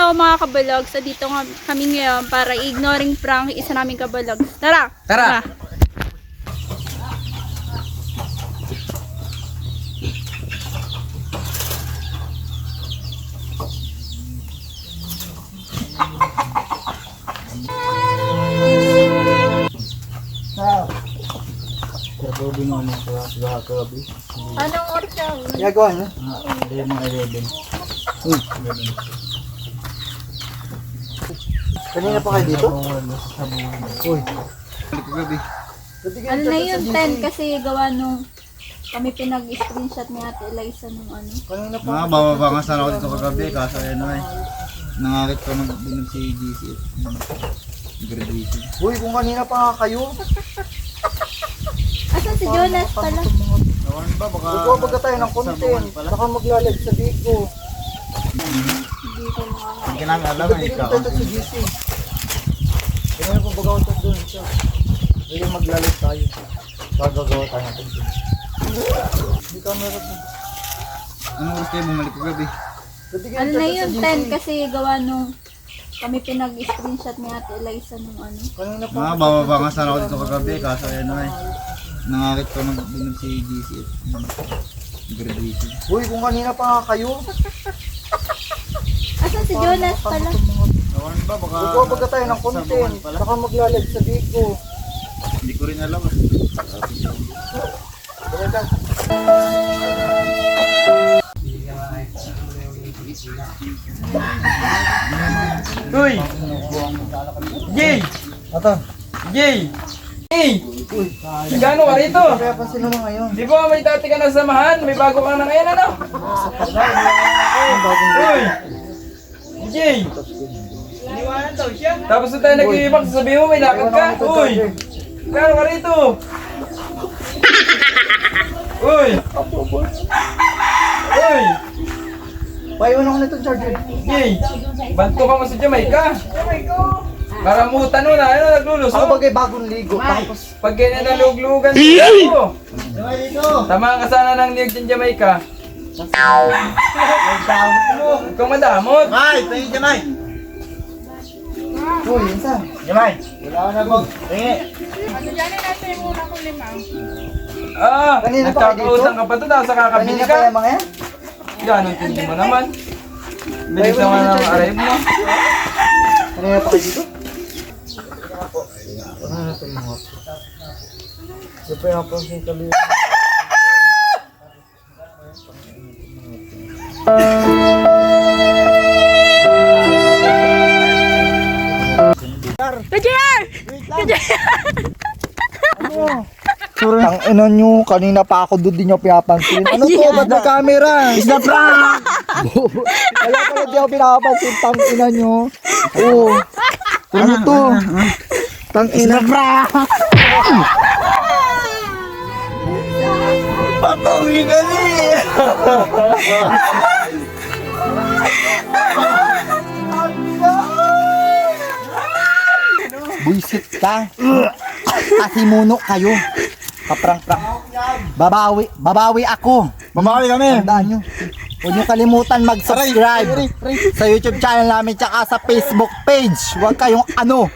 Hello mga kabalogs, so dito nga kami ngayon para ignoring prank isa naming kabalogs. Tara! Tara! Anong oras siya? Gagawa niya? Hindi mga 11. Kanina pa kayo dito? Uy. Ano na yun, 10 kasi gawa nung kami pinag-screenshot ni Ate Eliza nung ano. Kanina pa. Mga bababa nga sana ako dito kagabi kaso ayun na nangakit ko nagbinog si GC graduation. Uy, kung kanina pa nga kayo. Asan si Jonas pala? Nawan ba baka Magpapaga tayo ng content. Baka maglalag sa Bigo. hindi ka namin alam eh Tignan ikaw. tayo sa GC. Kaya kung baga ko doon siya. Hindi maglalag tayo. Gagawa tayo ng content. Hindi ka meron na. Anong oras kayo bumalik kagabi? Ano na yun, 10 kasi gawa nung kami pinag-screenshot ni Ate Eliza nung ano. Kanina pa. Mga bababa nga sana ako dito kagabi kaso ayun na nangakit ko nagbinog si GC graduation. Uy, kung kanina pa nga kayo. Asan si Jonas pala? Nawan ba baka Magpapaga tayo ng content. Baka maglalag sa Bigo. hindi ko rin alam. Kaya lang. Uy! Jay! Ato. Jay! Jay! Uy. Gano ka rito? Kaya pa sino na ngayon? Di ba may dati ka na samahan? May bago ka na ngayon, ano? Uy! Jay! Tapos na tayo nag-iibak, sasabihin mo may lakad ka? Uy! Gano ka rito? Uy! Uy! Paiwan ako nito charger. Jay! Banto ka mo sa Jamaica! Karamutan nun na, ano Ako naglulusot? bagay bagong ligo. Tapos Pag ganyan na luglugan ko. Tama ka sana ng niyog dyan Jamaica. Ikaw madamot. Ay, tingin Jamay. uy, insan. Jamay. Wala na bang. Tingin. Kanina pa kayo Nagkakausan dito? ka pa to, tapos kakabili Kanina pa ka. yung mga yan? Yan, ang tindi mo naman. Bilis naman ang arrive mo. Kanina pa kayo dito? Ano na ito mga? Ito pa yung aponsing kali. Kajer! Tang ina nyo, kanina pa ako doon din nyo pinapansin. Ano to? Ba't may camera? Is the prank! Kaya pala di ako pinapansin, tang ina nyo. Oo. Ano to? Tang ina. Prank! Papawi ka niya. Buisit ka. Asimuno kayo. Kaprang-prang. Babawi ako. Mamawi kami. Tandaan nyo. Huwag nyo kalimutan mag-subscribe sa YouTube channel namin tsaka sa Facebook page. Huwag kayong ano.